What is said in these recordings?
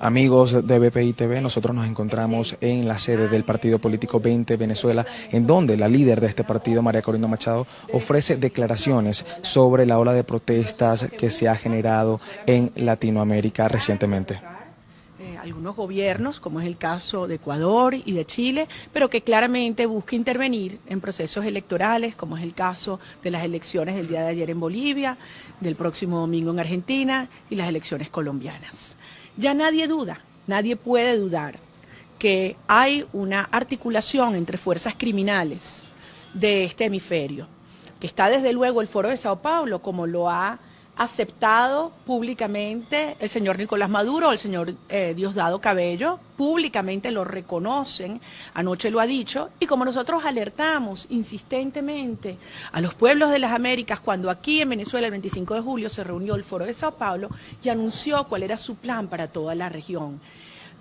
Amigos de BPI TV, nosotros nos encontramos en la sede del partido político 20 Venezuela, en donde la líder de este partido, María Corina Machado, ofrece declaraciones sobre la ola de protestas que se ha generado en Latinoamérica recientemente. Algunos gobiernos, como es el caso de Ecuador y de Chile, pero que claramente busca intervenir en procesos electorales, como es el caso de las elecciones del día de ayer en Bolivia, del próximo domingo en Argentina y las elecciones colombianas. Ya nadie duda, nadie puede dudar que hay una articulación entre fuerzas criminales de este hemisferio, que está desde luego el Foro de Sao Paulo, como lo ha aceptado públicamente el señor Nicolás Maduro, el señor Diosdado Cabello, públicamente lo reconocen, anoche lo ha dicho, y como nosotros alertamos insistentemente a los pueblos de las Américas cuando aquí en Venezuela el 25 de julio se reunió el Foro de Sao Paulo y anunció cuál era su plan para toda la región.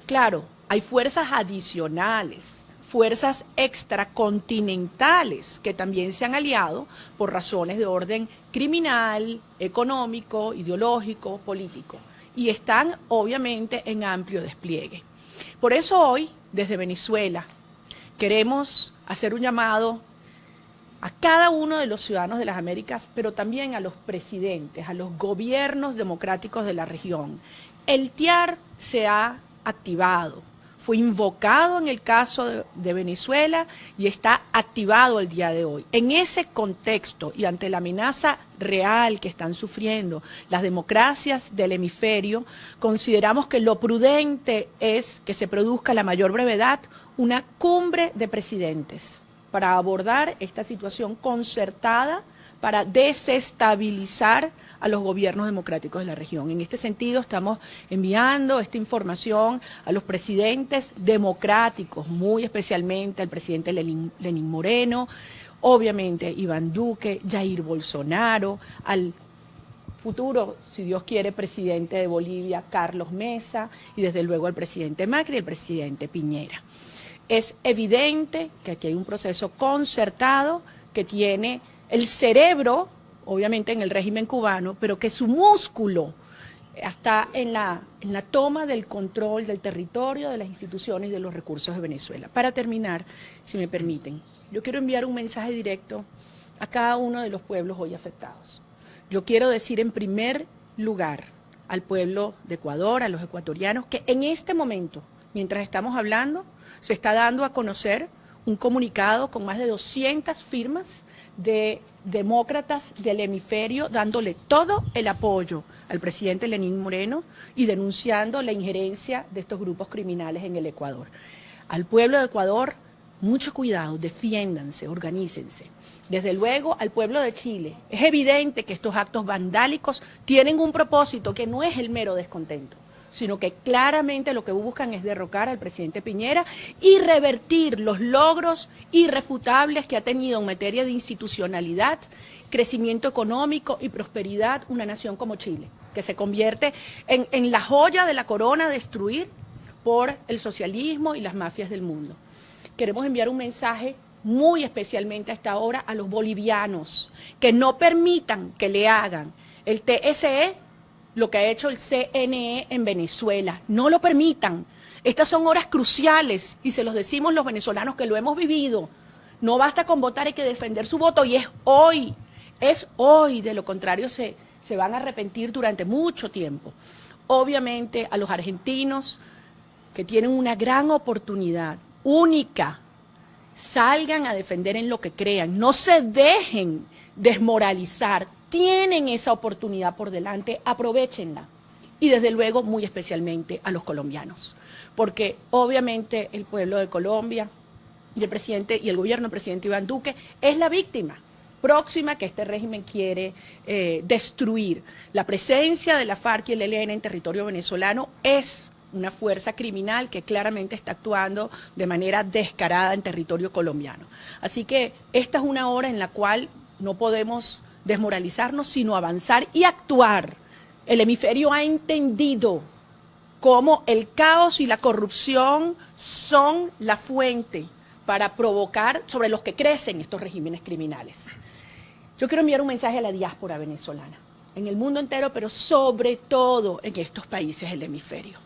Claro, hay fuerzas adicionales, fuerzas extracontinentales que también se han aliado por razones de orden criminal, económico, ideológico, político, y están obviamente en amplio despliegue. Por eso hoy, desde Venezuela, queremos hacer un llamado a cada uno de los ciudadanos de las Américas, pero también a los presidentes, a los gobiernos democráticos de la región. El TIAR se ha activado. Fue invocado en el caso de Venezuela y está activado el día de hoy. En ese contexto y ante la amenaza real que están sufriendo las democracias del hemisferio, consideramos que lo prudente es que se produzca a la mayor brevedad una cumbre de presidentes para abordar esta situación concertada para desestabilizar a los gobiernos democráticos de la región. En este sentido, estamos enviando esta información a los presidentes democráticos, muy especialmente al presidente Lenín Moreno, obviamente Iván Duque, Jair Bolsonaro, al futuro, si Dios quiere, presidente de Bolivia, Carlos Mesa, y desde luego al presidente Macri y el presidente Piñera. Es evidente que aquí hay un proceso concertado que tiene el cerebro, obviamente en el régimen cubano, pero que su músculo está en la toma del control del territorio, de las instituciones y de los recursos de Venezuela. Para terminar, si me permiten, yo quiero enviar un mensaje directo a cada uno de los pueblos hoy afectados. Yo quiero decir en primer lugar al pueblo de Ecuador, a los ecuatorianos, que en este momento, mientras estamos hablando, se está dando a conocer un comunicado con más de 200 firmas de demócratas del hemisferio dándole todo el apoyo al presidente Lenín Moreno y denunciando la injerencia de estos grupos criminales en el Ecuador. Al pueblo de Ecuador, mucho cuidado, defiéndanse, organícense. Desde luego, al pueblo de Chile, es evidente que estos actos vandálicos tienen un propósito que no es el mero descontento, sino que claramente lo que buscan es derrocar al presidente Piñera y revertir los logros irrefutables que ha tenido en materia de institucionalidad, crecimiento económico y prosperidad una nación como Chile, que se convierte en la joya de la corona a destruir por el socialismo y las mafias del mundo. Queremos enviar un mensaje muy especialmente a esta hora a los bolivianos, que no permitan que le hagan el TSE lo que ha hecho el CNE en Venezuela. No lo permitan. Estas son horas cruciales y se los decimos los venezolanos que lo hemos vivido. No basta con votar, hay que defender su voto y es hoy, de lo contrario se van a arrepentir durante mucho tiempo. Obviamente a los argentinos que tienen una gran oportunidad, única, salgan a defender en lo que crean, no se dejen desmoralizar. Tienen esa oportunidad por delante, aprovéchenla. Y desde luego, muy especialmente a los colombianos, porque obviamente el pueblo de Colombia y el presidente y el gobierno del presidente Iván Duque es la víctima próxima que este régimen quiere destruir. La presencia de la FARC y el ELN en territorio venezolano es una fuerza criminal que claramente está actuando de manera descarada en territorio colombiano. Así que esta es una hora en la cual no podemos desmoralizarnos, sino avanzar y actuar. El hemisferio ha entendido cómo el caos y la corrupción son la fuente para provocar sobre los que crecen estos regímenes criminales. Yo quiero enviar un mensaje a la diáspora venezolana, en el mundo entero, pero sobre todo en estos países del hemisferio.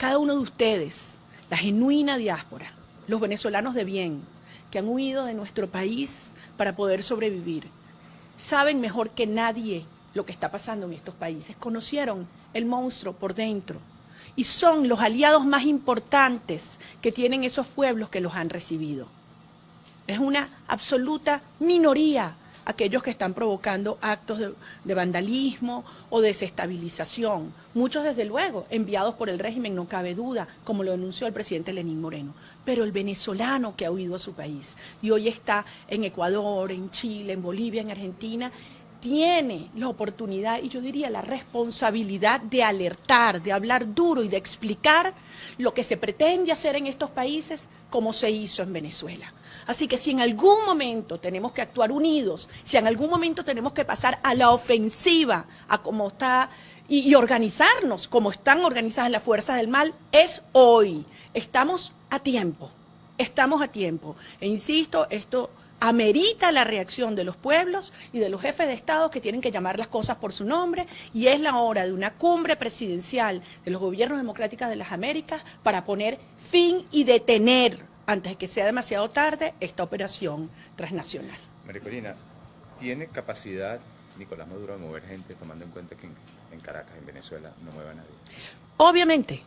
cada uno de ustedes, la genuina diáspora, los venezolanos de bien, que han huido de nuestro país para poder sobrevivir, saben mejor que nadie lo que está pasando en estos países. Conocieron el monstruo por dentro y son los aliados más importantes que tienen esos pueblos que los han recibido. Es una absoluta minoría aquellos que están provocando actos de vandalismo o desestabilización. Muchos, desde luego, enviados por el régimen, no cabe duda, como lo denunció el presidente Lenín Moreno. Pero el venezolano que ha huido a su país y hoy está en Ecuador, en Chile, en Bolivia, en Argentina, tiene la oportunidad y yo diría la responsabilidad de alertar, de hablar duro y de explicar lo que se pretende hacer en estos países como se hizo en Venezuela. Así que si en algún momento tenemos que actuar unidos, si en algún momento tenemos que pasar a la ofensiva, a cómo está y organizarnos como están organizadas las fuerzas del mal, es hoy. Estamos a tiempo, estamos a tiempo. E insisto, esto amerita la reacción de los pueblos y de los jefes de Estado que tienen que llamar las cosas por su nombre, y es la hora de una cumbre presidencial de los gobiernos democráticos de las Américas para poner fin y detener, antes de que sea demasiado tarde, esta operación transnacional. María Corina, ¿tiene capacidad Nicolás Maduro de mover gente, tomando en cuenta que en Caracas, en Venezuela, no mueve a nadie? Obviamente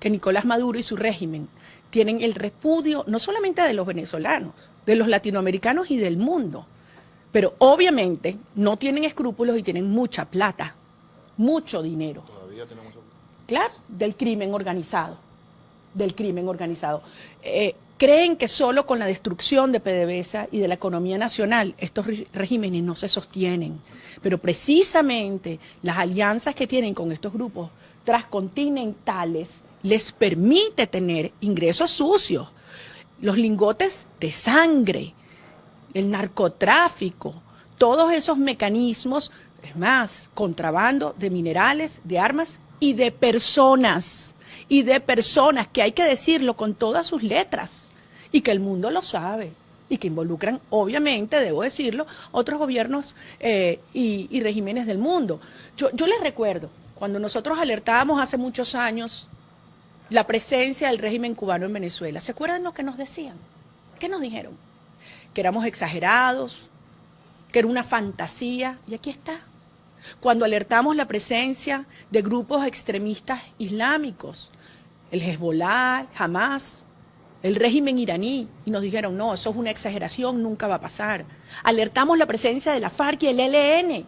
que Nicolás Maduro y su régimen tienen el repudio no solamente de los venezolanos, de los latinoamericanos y del mundo, pero obviamente no tienen escrúpulos y tienen mucha plata, mucho dinero. Todavía tenemos... Claro, del crimen organizado, del crimen organizado. Creen que solo con la destrucción de PDVSA y de la economía nacional estos regímenes no se sostienen, pero precisamente las alianzas que tienen con estos grupos transcontinentales les permite tener ingresos sucios, los lingotes de sangre, el narcotráfico, todos esos mecanismos, es más, contrabando de minerales, de armas y de personas que hay que decirlo con todas sus letras y que el mundo lo sabe y que involucran, obviamente, debo decirlo, otros gobiernos y regímenes del mundo. Yo les recuerdo, cuando nosotros alertábamos hace muchos años la presencia del régimen cubano en Venezuela, ¿se acuerdan lo que nos decían? ¿Qué nos dijeron? Que éramos exagerados, que era una fantasía, y aquí está. Cuando alertamos la presencia de grupos extremistas islámicos, el Hezbollah, Hamas, el régimen iraní, y nos dijeron, no, eso es una exageración, nunca va a pasar. Alertamos la presencia de la FARC y el ELN,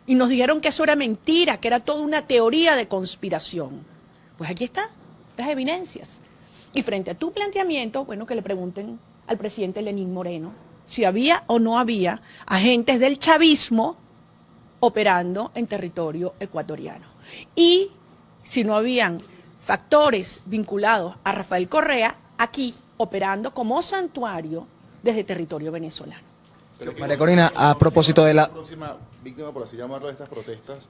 y nos dijeron que eso era mentira, que era toda una teoría de conspiración. Pues aquí están las evidencias. Y frente a tu planteamiento, bueno, que le pregunten al presidente Lenín Moreno si había o no había agentes del chavismo operando en territorio ecuatoriano. Y si no habían factores vinculados a Rafael Correa, aquí operando como santuario desde territorio venezolano. María Corina, a propósito de la próxima víctima, por así llamarlo, de estas protestas,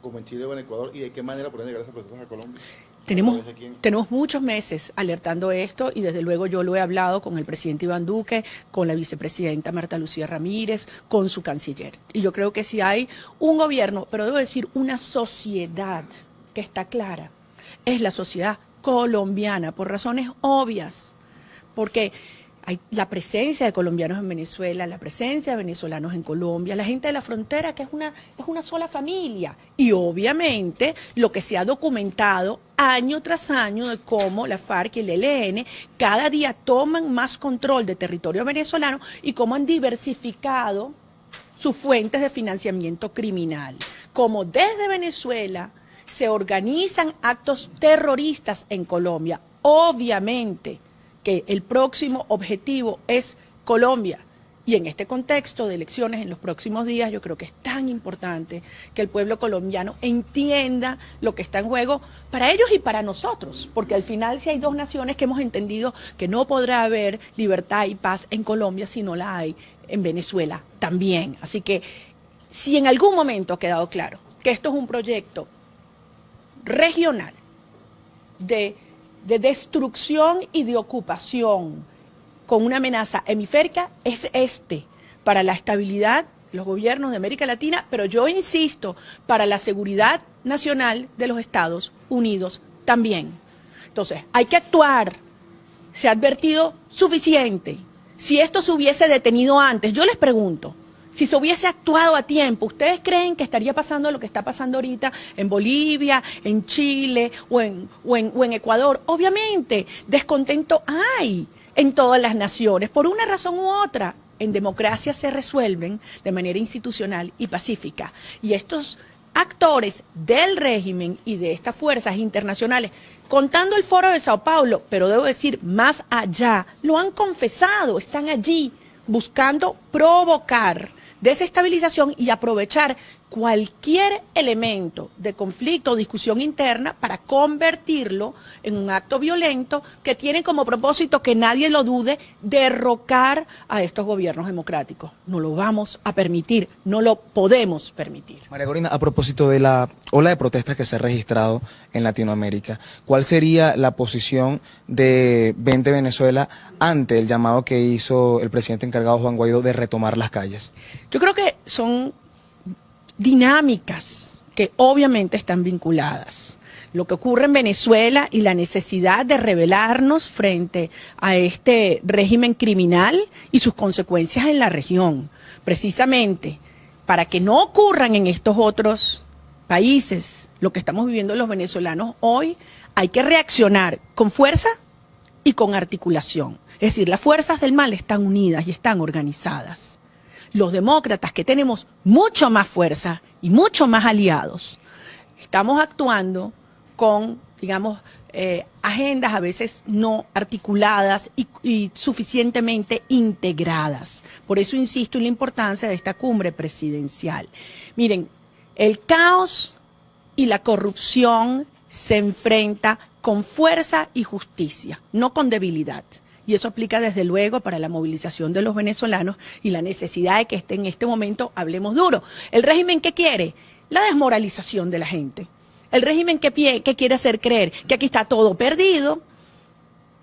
como en Chile o en Ecuador, y de qué manera pueden llegar esas protestas a Colombia? Tenemos muchos meses alertando esto y desde luego yo lo he hablado con el presidente Iván Duque, con la vicepresidenta Marta Lucía Ramírez, con su canciller. Y yo creo que si hay un gobierno, pero debo decir una sociedad que está clara, es la sociedad colombiana, por razones obvias, porque hay la presencia de colombianos en Venezuela, la presencia de venezolanos en Colombia, la gente de la frontera que es una sola familia. Y obviamente lo que se ha documentado año tras año de cómo la FARC y el ELN cada día toman más control de territorio venezolano y cómo han diversificado sus fuentes de financiamiento criminal. Como desde Venezuela se organizan actos terroristas en Colombia. Obviamente que el próximo objetivo es Colombia. Y en este contexto de elecciones en los próximos días, yo creo que es tan importante que el pueblo colombiano entienda lo que está en juego para ellos y para nosotros, porque al final si hay dos naciones que hemos entendido que no podrá haber libertad y paz en Colombia si no la hay en Venezuela también. Así que si en algún momento ha quedado claro que esto es un proyecto regional de destrucción y de ocupación con una amenaza hemisférica, es para la estabilidad de los gobiernos de América Latina, pero yo insisto, para la seguridad nacional de los Estados Unidos también. Entonces, hay que actuar. Se ha advertido suficiente. Si esto se hubiese detenido antes, yo les pregunto, si se hubiese actuado a tiempo, ¿ustedes creen que estaría pasando lo que está pasando ahorita en Bolivia, en Chile o en Ecuador? Obviamente, descontento hay en todas las naciones, por una razón u otra. En democracia se resuelven de manera institucional y pacífica. Y estos actores del régimen y de estas fuerzas internacionales, contando el Foro de Sao Paulo, pero debo decir más allá, lo han confesado, están allí buscando provocar desestabilización y aprovechar cualquier elemento de conflicto o discusión interna para convertirlo en un acto violento que tiene como propósito, que nadie lo dude, derrocar a estos gobiernos democráticos. No lo vamos a permitir, no lo podemos permitir. María Corina, a propósito de la ola de protestas que se ha registrado en Latinoamérica, ¿cuál sería la posición de 20 Venezuela ante el llamado que hizo el presidente encargado Juan Guaidó de retomar las calles? Yo creo que son dinámicas que obviamente están vinculadas. Lo que ocurre en Venezuela y la necesidad de rebelarnos frente a este régimen criminal y sus consecuencias en la región. Precisamente para que no ocurran en estos otros países lo que estamos viviendo los venezolanos hoy, hay que reaccionar con fuerza y con articulación. Es decir, las fuerzas del mal están unidas y están organizadas. Los demócratas, que tenemos mucho más fuerza y mucho más aliados, estamos actuando con, digamos, agendas a veces no articuladas y suficientemente integradas. Por eso insisto en la importancia de esta cumbre presidencial. Miren, el caos y la corrupción se enfrenta con fuerza y justicia, no con debilidad. Y eso aplica desde luego para la movilización de los venezolanos y la necesidad de que en este momento hablemos duro. ¿El régimen qué quiere? La desmoralización de la gente. El régimen que quiere hacer creer que aquí está todo perdido,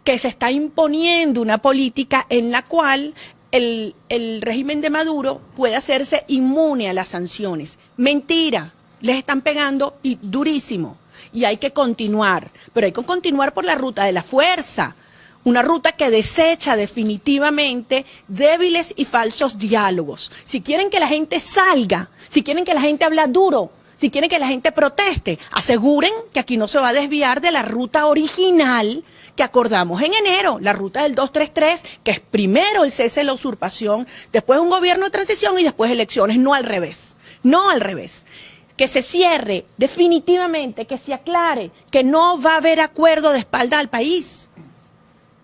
que se está imponiendo una política en la cual el régimen de Maduro puede hacerse inmune a las sanciones. Mentira, les están pegando y durísimo. Y hay que continuar, pero hay que continuar por la ruta de la fuerza. Una ruta que desecha definitivamente débiles y falsos diálogos. Si quieren que la gente salga, si quieren que la gente hable duro, si quieren que la gente proteste, aseguren que aquí no se va a desviar de la ruta original que acordamos en enero, la ruta del 233, que es primero el cese de la usurpación, después un gobierno de transición y después elecciones, no al revés, no al revés. Que se cierre definitivamente, que se aclare que no va a haber acuerdo de espalda al país,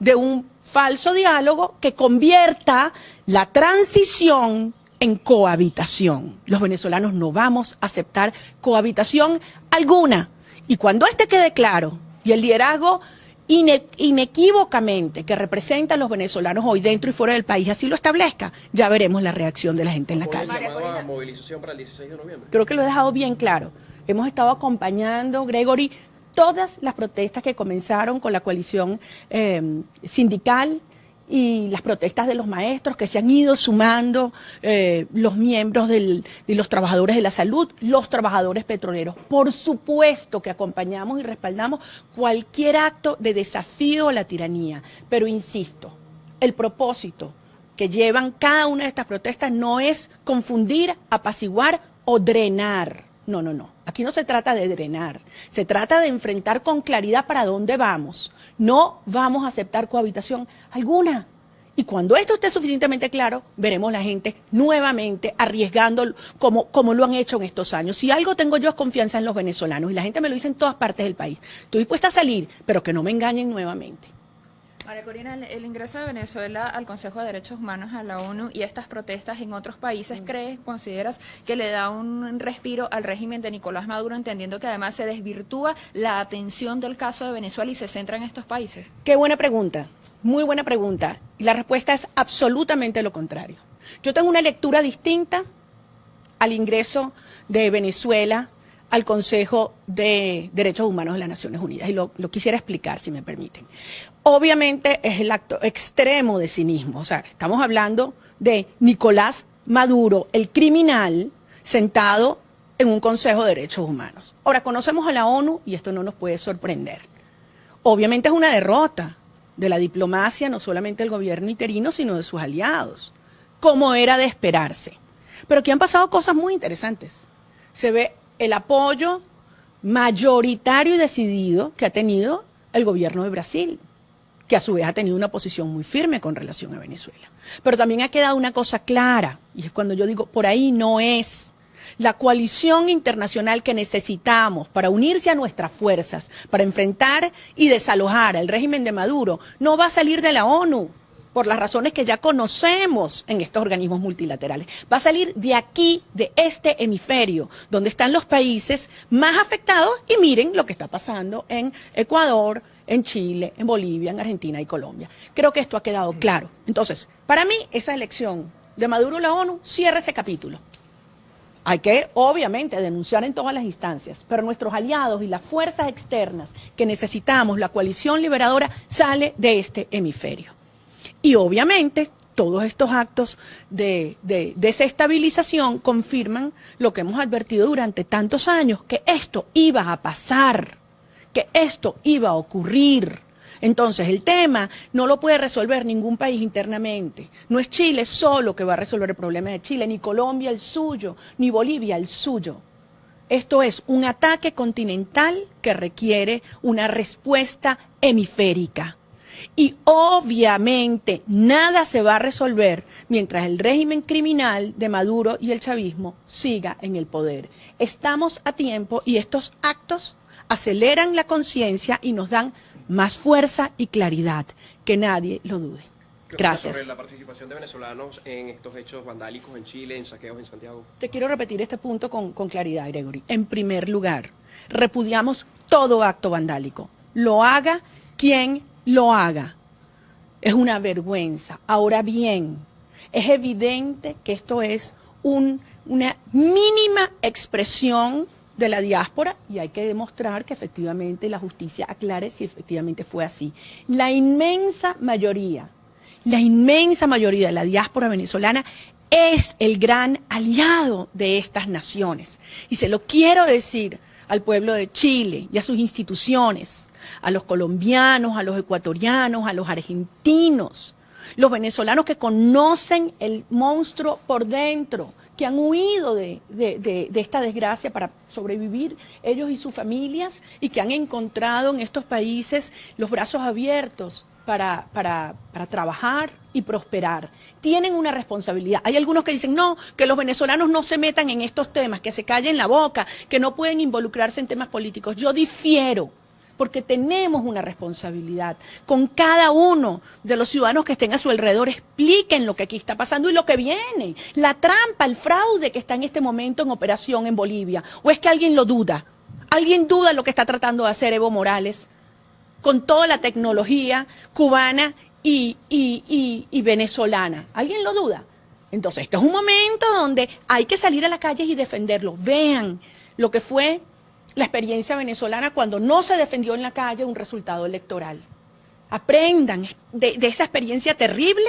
de un falso diálogo que convierta la transición en cohabitación. Los venezolanos no vamos a aceptar cohabitación alguna. Y cuando quede claro, y el liderazgo inequívocamente que representa a los venezolanos hoy dentro y fuera del país así lo establezca, ya veremos la reacción de la gente en la calle. ¿Llamado a movilización para el 16 de noviembre? Creo que lo he dejado bien claro. Hemos estado acompañando, Gregory, todas las protestas que comenzaron con la coalición sindical y las protestas de los maestros que se han ido sumando, los miembros de los trabajadores de la salud, los trabajadores petroleros. Por supuesto que acompañamos y respaldamos cualquier acto de desafío a la tiranía, pero insisto, el propósito que llevan cada una de estas protestas no es confundir, apaciguar o drenar. No, no, no. Aquí no se trata de drenar, se trata de enfrentar con claridad para dónde vamos. No vamos a aceptar cohabitación alguna. Y cuando esto esté suficientemente claro, veremos la gente nuevamente arriesgando como lo han hecho en estos años. Si algo tengo yo es confianza en los venezolanos, y la gente me lo dice en todas partes del país. Estoy dispuesta a salir, pero que no me engañen nuevamente. María Corina, el ingreso de Venezuela al Consejo de Derechos Humanos, a la ONU, y estas protestas en otros países, consideras que le da un respiro al régimen de Nicolás Maduro, entendiendo que además se desvirtúa la atención del caso de Venezuela y se centra en estos países? Qué buena pregunta, muy buena pregunta. Y la respuesta es absolutamente lo contrario. Yo tengo una lectura distinta al ingreso de Venezuela al Consejo de Derechos Humanos de las Naciones Unidas, y lo quisiera explicar, si me permiten. Obviamente es el acto extremo de cinismo, o sea, estamos hablando de Nicolás Maduro, el criminal, sentado en un Consejo de Derechos Humanos. Ahora, conocemos a la ONU y esto no nos puede sorprender. Obviamente es una derrota de la diplomacia, no solamente del gobierno interino, sino de sus aliados, como era de esperarse. Pero aquí han pasado cosas muy interesantes. Se ve el apoyo mayoritario y decidido que ha tenido el gobierno de Brasil, que a su vez ha tenido una posición muy firme con relación a Venezuela. Pero también ha quedado una cosa clara, y es cuando yo digo, por ahí no es. La coalición internacional que necesitamos para unirse a nuestras fuerzas, para enfrentar y desalojar al régimen de Maduro, no va a salir de la ONU, por las razones que ya conocemos en estos organismos multilaterales. Va a salir de aquí, de este hemisferio, donde están los países más afectados, y miren lo que está pasando en Ecuador, en Chile, en Bolivia, en Argentina y Colombia. Creo que esto ha quedado claro. Entonces, para mí, esa elección de Maduro a la ONU cierra ese capítulo. Hay que, obviamente, denunciar en todas las instancias, pero nuestros aliados y las fuerzas externas que necesitamos, la coalición liberadora, sale de este hemisferio. Y obviamente todos estos actos de desestabilización confirman lo que hemos advertido durante tantos años, que esto iba a pasar, que esto iba a ocurrir. Entonces el tema no lo puede resolver ningún país internamente. No es Chile solo que va a resolver el problema de Chile, ni Colombia el suyo, ni Bolivia el suyo. Esto es un ataque continental que requiere una respuesta hemisférica. Y obviamente nada se va a resolver mientras el régimen criminal de Maduro y el chavismo siga en el poder. Estamos a tiempo y estos actos aceleran la conciencia y nos dan más fuerza y claridad, que nadie lo dude. Gracias. Sobre la participación de venezolanos en estos hechos vandálicos en Chile, en saqueos en Santiago. Te quiero repetir este punto con claridad, Gregory. En primer lugar, repudiamos todo acto vandálico. Lo haga quien lo haga. Es una vergüenza. Ahora bien, es evidente que esto es una mínima expresión de la diáspora y hay que demostrar que efectivamente la justicia aclare si efectivamente fue así. La inmensa mayoría de la diáspora venezolana es el gran aliado de estas naciones. Y se lo quiero decir al pueblo de Chile y a sus instituciones, a los colombianos, a los ecuatorianos, a los argentinos, los venezolanos que conocen el monstruo por dentro, que han huido de esta desgracia para sobrevivir ellos y sus familias y que han encontrado en estos países los brazos abiertos para trabajar y prosperar. Tienen una responsabilidad. Hay algunos que dicen, no, que los venezolanos no se metan en estos temas, que se callen la boca, que no pueden involucrarse en temas políticos. Yo difiero, porque tenemos una responsabilidad con cada uno de los ciudadanos que estén a su alrededor. Expliquen lo que aquí está pasando y lo que viene, la trampa, el fraude que está en este momento en operación en Bolivia. ¿O es que alguien lo duda? ¿Alguien duda lo que está tratando de hacer Evo Morales con toda la tecnología cubana y venezolana? ¿Alguien lo duda? Entonces, este es un momento donde hay que salir a las calles y defenderlo. Vean lo que fue la experiencia venezolana cuando no se defendió en la calle un resultado electoral. Aprendan de esa experiencia terrible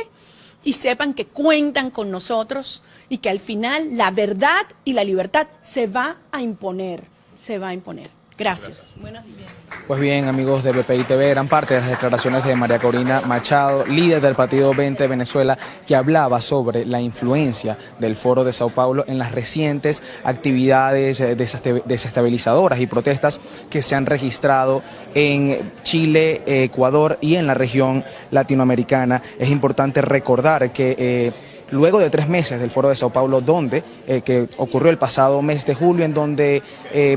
y sepan que cuentan con nosotros y que al final la verdad y la libertad se va a imponer. Se va a imponer. Gracias. Buenos días. Pues bien, amigos de BPI TV, eran parte de las declaraciones de María Corina Machado, líder del Partido 20 Venezuela, que hablaba sobre la influencia del Foro de Sao Paulo en las recientes actividades desestabilizadoras y protestas que se han registrado en Chile, Ecuador y en la región latinoamericana. Es importante recordar que luego de 3 meses del Foro de Sao Paulo, que ocurrió el pasado mes de julio, en donde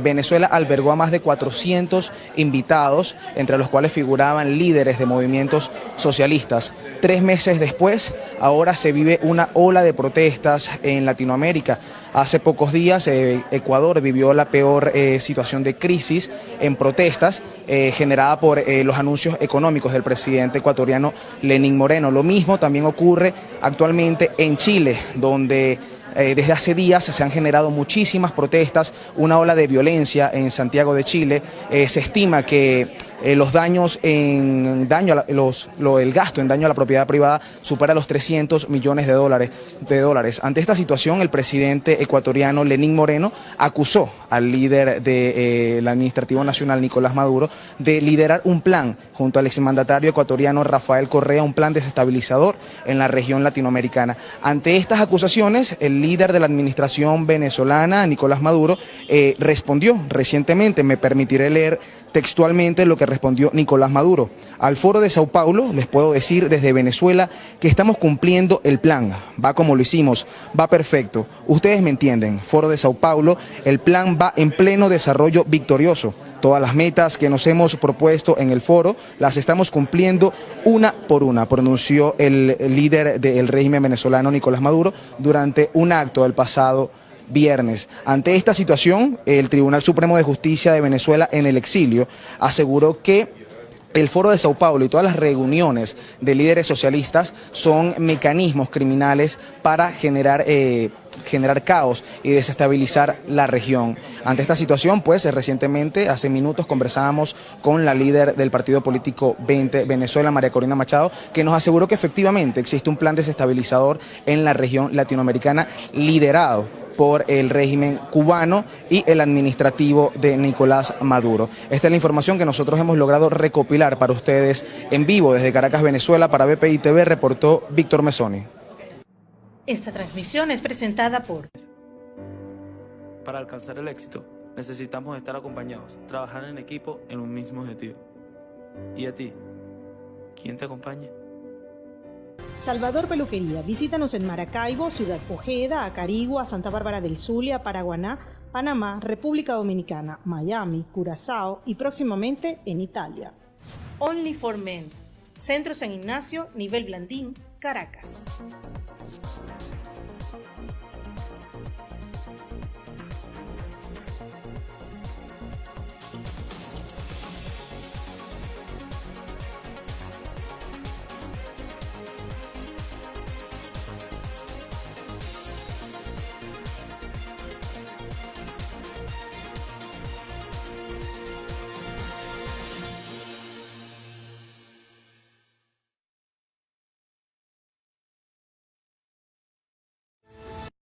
Venezuela albergó a más de 400 invitados, entre los cuales figuraban líderes de movimientos socialistas. 3 meses después, ahora se vive una ola de protestas en Latinoamérica. Hace pocos días Ecuador vivió la peor situación de crisis en protestas generada por los anuncios económicos del presidente ecuatoriano Lenín Moreno. Lo mismo también ocurre actualmente en Chile, donde desde hace días se han generado muchísimas protestas, una ola de violencia en Santiago de Chile. Se estima que los daños en daño a el gasto en daño a la propiedad privada supera los 300 millones de dólares. Ante esta situación, el presidente ecuatoriano Lenín Moreno acusó al líder del Administrativo Nacional, Nicolás Maduro, de liderar un plan junto al exmandatario ecuatoriano Rafael Correa, un plan desestabilizador en la región latinoamericana. Ante estas acusaciones, el líder de la administración venezolana, Nicolás Maduro, respondió recientemente. Me permitiré leer textualmente lo que respondió Nicolás Maduro. Al Foro de Sao Paulo les puedo decir desde Venezuela que estamos cumpliendo el plan. Va como lo hicimos, va perfecto. Ustedes me entienden. Foro de Sao Paulo, el plan va en pleno desarrollo victorioso. Todas las metas que nos hemos propuesto en el foro las estamos cumpliendo una por una, pronunció el líder del régimen venezolano Nicolás Maduro durante un acto del pasado viernes. Ante esta situación, el Tribunal Supremo de Justicia de Venezuela en el exilio aseguró que el Foro de Sao Paulo y todas las reuniones de líderes socialistas son mecanismos criminales para generar caos y desestabilizar la región. Ante esta situación, pues recientemente, hace minutos, conversábamos con la líder del partido político 20 Venezuela, María Corina Machado, que nos aseguró que efectivamente existe un plan desestabilizador en la región latinoamericana liderado por el régimen cubano y el administrativo de Nicolás Maduro. Esta es la información que nosotros hemos logrado recopilar para ustedes en vivo desde Caracas, Venezuela. Para BPI TV reportó Víctor Mesoni. Esta transmisión es presentada por... Para alcanzar el éxito, necesitamos estar acompañados, trabajar en equipo en un mismo objetivo. ¿Y a ti? ¿Quién te acompaña? Salvador Peluquería. Visítanos en Maracaibo, Ciudad Ojeda, Acarigua, Santa Bárbara del Zulia, Paraguaná, Panamá, República Dominicana, Miami, Curazao y próximamente en Italia. Only for Men. Centro San Ignacio, nivel Blandín, Caracas.